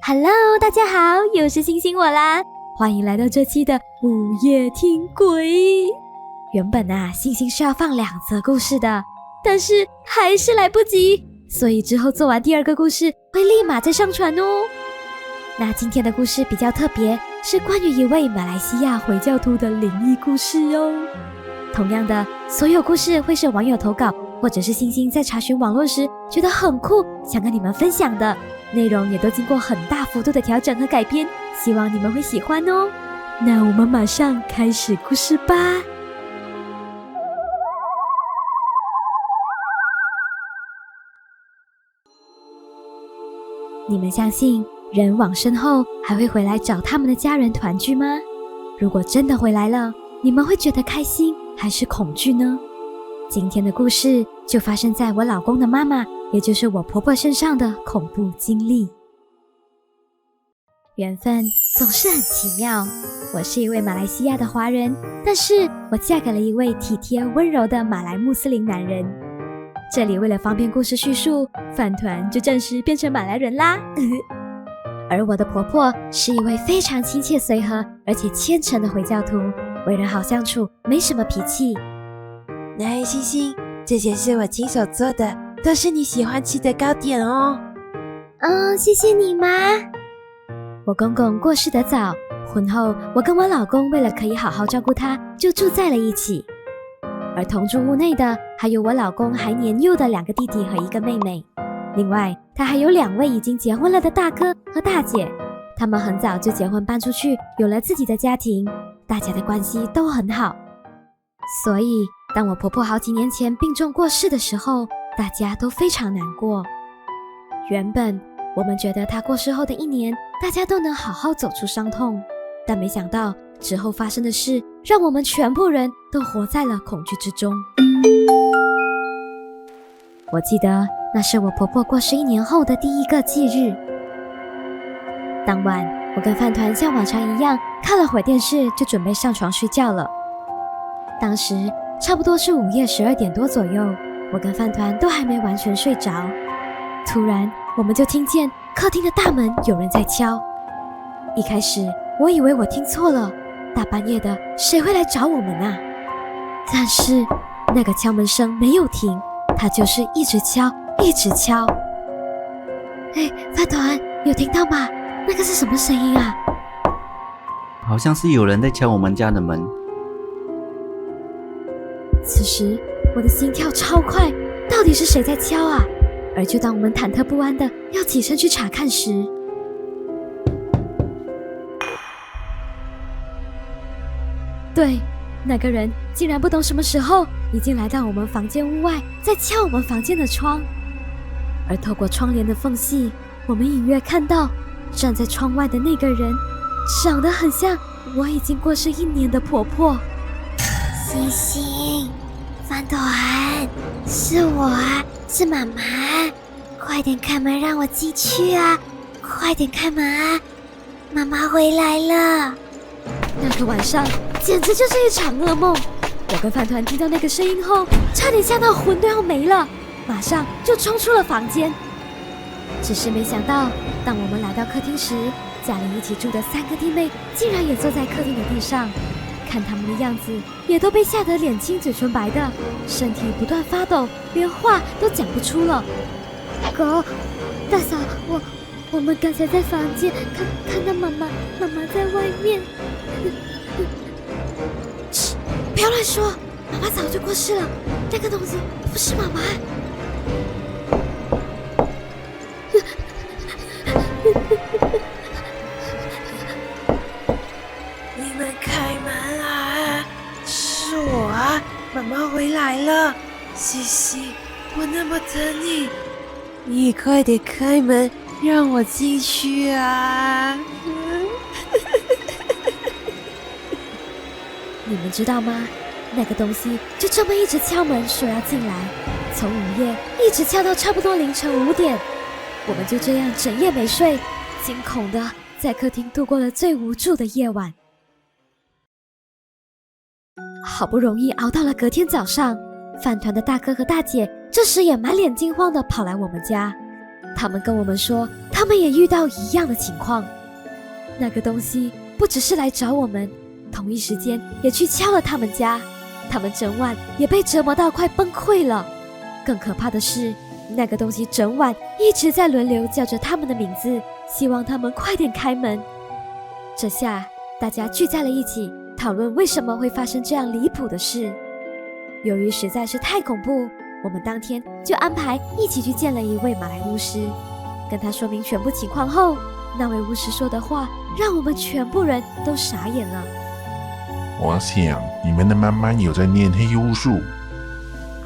Hello， 大家好，又是星星我啦，欢迎来到这期的午夜听鬼。原本星星是要放2则故事的，但是还是来不及，所以之后做完第2个故事会立马再上传哦。那今天的故事比较特别，是关于一位马来西亚回教徒的灵异故事哦。同样的，所有故事会是网友投稿，或者是星星在查询网络时觉得很酷，想跟你们分享的内容，也都经过很大幅度的调整和改编，希望你们会喜欢哦。那我们马上开始故事吧。你们相信人往生后还会回来找他们的家人团聚吗？如果真的回来了，你们会觉得开心还是恐惧呢？今天的故事就发生在我老公的妈妈，也就是我婆婆身上的恐怖经历。缘分总是很奇妙，我是一位马来西亚的华人，但是我嫁给了一位体贴温柔的马来穆斯林男人。这里为了方便故事叙述，饭团就暂时变成马来人啦。而我的婆婆是一位非常亲切随和而且虔诚的回教徒，为人好相处，没什么脾气。来，星星，这些是我亲手做的，都是你喜欢吃的糕点哦。谢谢你妈。我公公过世得早，婚后我跟我老公为了可以好好照顾他，就住在了一起。而同住屋内的还有我老公还年幼的2个弟弟和1个妹妹，另外他还有2位已经结婚了的大哥和大姐，他们很早就结婚搬出去，有了自己的家庭，大家的关系都很好。所以当我婆婆好几年前病重过世的时候，大家都非常难过。原本我们觉得她过世后的1年，大家都能好好走出伤痛，但没想到之后发生的事，让我们全部人都活在了恐惧之中。我记得那是我婆婆过世1年后的第1个忌日。当晚，我跟饭团像往常一样看了会儿电视，就准备上床睡觉了。当时差不多是午夜12点多左右，我跟饭团都还没完全睡着，突然我们就听见客厅的大门有人在敲。一开始我以为我听错了，大半夜的谁会来找我们啊？但是那个敲门声没有停，它就是一直敲一直敲。饭团，有听到吗？那个是什么声音啊？好像是有人在敲我们家的门。此时我的心跳超快，到底是谁在敲啊？而就当我们忐忑不安的要起身去查看时，对，那个人竟然不懂什么时候已经来到我们房间屋外，在敲我们房间的窗。而透过窗帘的缝隙，我们隐约看到站在窗外的那个人长得很像我已经过世1年的婆婆。星星，饭团，是我啊，是妈妈，快点开门让我进去啊，快点开门啊，妈妈回来了。那个晚上简直就是一场噩梦，我跟饭团听到那个声音后，差点吓到魂都要没了，马上就冲出了房间。只是没想到，当我们来到客厅时，家里一起住的3个弟妹竟然也坐在客厅的地上，看他们的样子也都被吓得脸青嘴唇白的，身体不断发抖，连话都讲不出了。哥，大嫂，我们刚才在房间看到妈妈在外面。嘘，不要乱说，妈妈早就过世了，那个东西不是妈妈。你们开门啊！是我啊，妈妈回来了。西西，我那么疼你，你快点开门，让我进去啊！你们知道吗？那个东西就这么一直敲门说要进来，从午夜一直敲到差不多凌晨5点。我们就这样整夜没睡，惊恐的在客厅度过了最无助的夜晚。好不容易熬到了隔天早上，饭团的大哥和大姐这时也满脸惊慌的跑来我们家，他们跟我们说他他们也遇到一样的情况。那个东西不只是来找我们，同一时间也去敲了他们家，他们整晚也被折磨到快崩溃了。更可怕的是，那个东西整晚一直在轮流叫着他们的名字，希望他们快点开门。这下大家聚在了一起，讨论为什么会发生这样离谱的事。由于实在是太恐怖，我们当天就安排一起去见了一位马来巫师，跟他说明全部情况后，那位巫师说的话让我们全部人都傻眼了。我想你们的妈妈有在念黑巫术。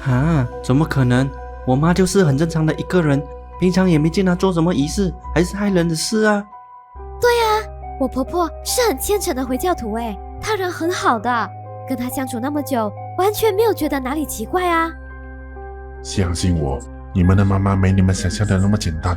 啊，怎么可能？我妈就是很正常的一个人，平常也没见她做什么仪式，还是害人的事啊。我婆婆是很虔诚的回教徒诶，她人很好的，跟她相处那么久，完全没有觉得哪里奇怪啊。相信我，你们的妈妈没你们想象的那么简单。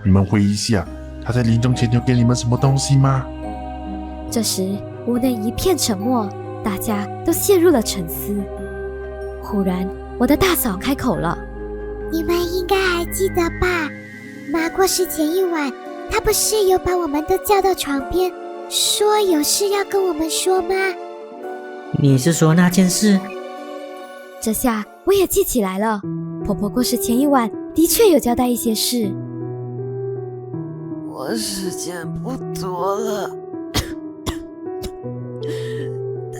你们回忆一下，她在临终前有给你们什么东西吗？这时屋内一片沉默，大家都陷入了沉思。忽然我的大嫂开口了：你们应该还记得吧？妈过世前一晚，她不是有把我们都叫到床边，说有事要跟我们说吗？你是说那件事？这下我也记起来了，婆婆过世前一晚的确有交代一些事。我时间不多了，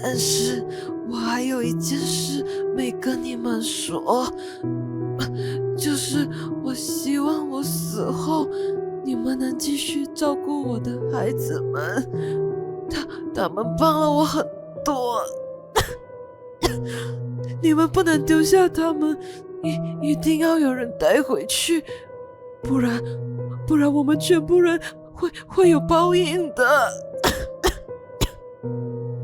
但是我还有一件事没跟你们说，就是我希望我死后你们能继续照顾我的孩子们，他们帮了我很多，你们不能丢下他们，一定要有人带回去，不然我们全部人会有报应的。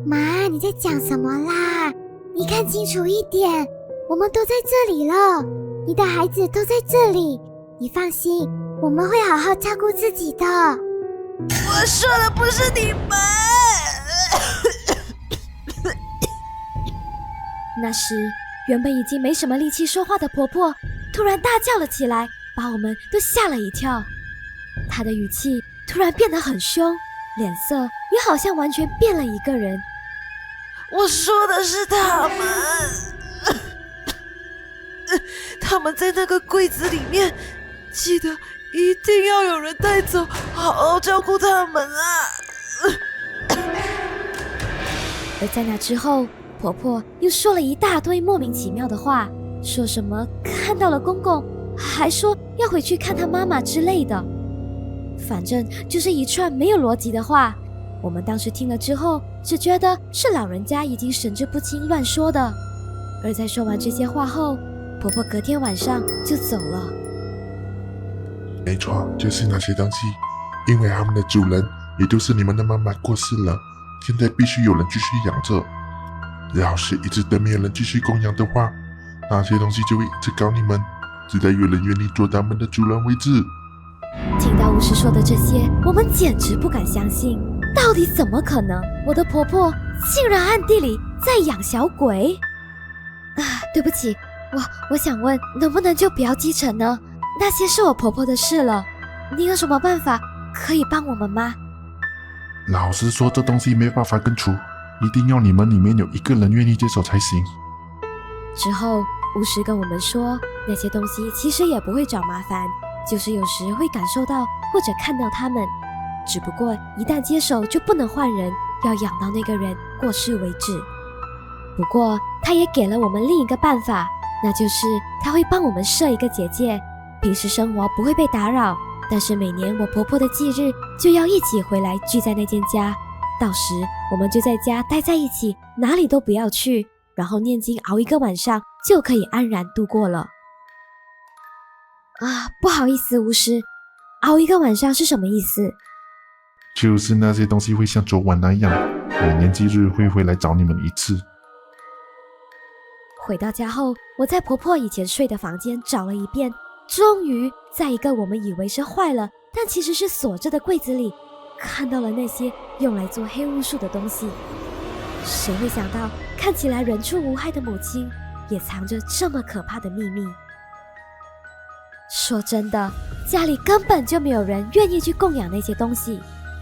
妈，你在讲什么啦？你看清楚一点，我们都在这里了，你的孩子都在这里，你放心，我们会好好照顾自己的。我说的不是你们。那时原本已经没什么力气说话的婆婆突然大叫了起来，把我们都吓了一跳。她的语气突然变得很凶，脸色也好像完全变了一个人。我说的是他们，他们在那个柜子里面，记得一定要有人带走，好好照顾他们啊。而在那之后，婆婆又说了一大堆莫名其妙的话，说什么看到了公公，还说要回去看他妈妈之类的，反正就是一串没有逻辑的话。我们当时听了之后，只觉得是老人家已经神志不清乱说的。而在说完这些话后，婆婆隔天晚上就走了。没错，就是那些东西，因为他们的主人，也就是你们的妈妈过世了，现在必须有人继续养着。要是一直都没有人继续供养的话，那些东西就会一直搞你们，直到有人愿意做他们的主人为止。听到巫师说的这些，我们简直不敢相信，到底怎么可能？我的婆婆竟然暗地里在养小鬼啊！对不起，我想问，能不能就不要继承呢？那些是我婆婆的事了，你有什么办法可以帮我们吗？老实说，这东西没办法根除，一定要你们里面有一个人愿意接手才行。之后，巫师跟我们说，那些东西其实也不会找麻烦，就是有时会感受到或者看到他们，只不过一旦接手就不能换人，要养到那个人过世为止。不过他也给了我们另一个办法，那就是他会帮我们设一个结界，平时生活不会被打扰，但是每年我婆婆的忌日就要一起回来聚在那间家，到时我们就在家待在一起，哪里都不要去，然后念经熬一个晚上就可以安然度过了。啊，不好意思，巫师，熬一个晚上是什么意思？就是那些东西会像昨晚那样，每年忌日会回来找你们一次。回到家后，我在婆婆以前睡的房间找了一遍，终于在一个我们以为是坏了，但其实是锁着的柜子里，看到了那些用来做黑巫术的东西。谁会想到，看起来人畜无害的母亲，也藏着这么可怕的秘密？说真的，家里根本就没有人愿意去供养那些东西，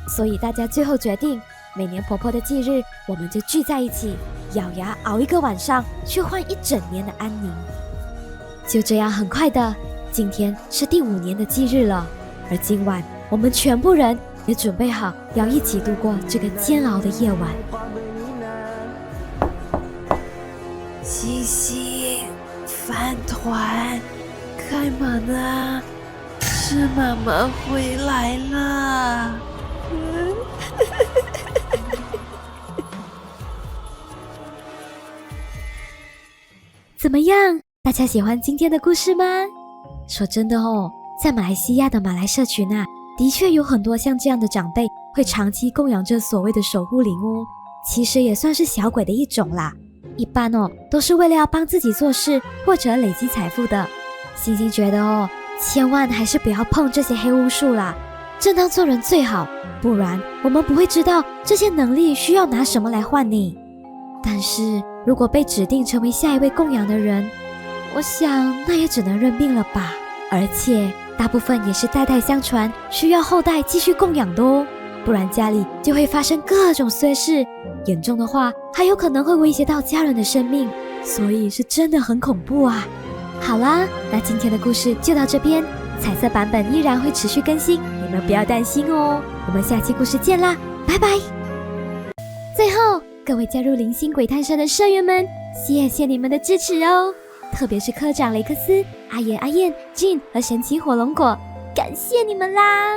所以大家最后决定，每年婆婆的忌日，我们就聚在一起，咬牙熬一个晚上，去换一整年的安宁。就这样，很快的，今天是第5年的忌日了，而今晚我们全部人也准备好要一起度过这个煎熬的夜晚。西西，饭团，开门啊！是妈妈回来了。怎么样？大家喜欢今天的故事吗？说真的哦，在马来西亚的马来社群啊，的确有很多像这样的长辈会长期供养着所谓的守护灵哦，其实也算是小鬼的一种啦。一般哦，都是为了要帮自己做事或者累积财富的。星星觉得哦，千万还是不要碰这些黑巫术啦，正当做人最好，不然我们不会知道这些能力需要拿什么来换你。但是如果被指定成为下一位供养的人，我想那也只能认命了吧。而且大部分也是代代相传，需要后代继续供养的哦，不然家里就会发生各种衰事，严重的话还有可能会威胁到家人的生命，所以是真的很恐怖啊。好啦，那今天的故事就到这边，彩色版本依然会持续更新，你们不要担心哦。我们下期故事见啦，拜拜。最后，各位加入灵性鬼探社的社员们，谢谢你们的支持哦，特别是科长雷克斯、阿言、阿燕、Jean 和神奇火龙果，感谢你们啦！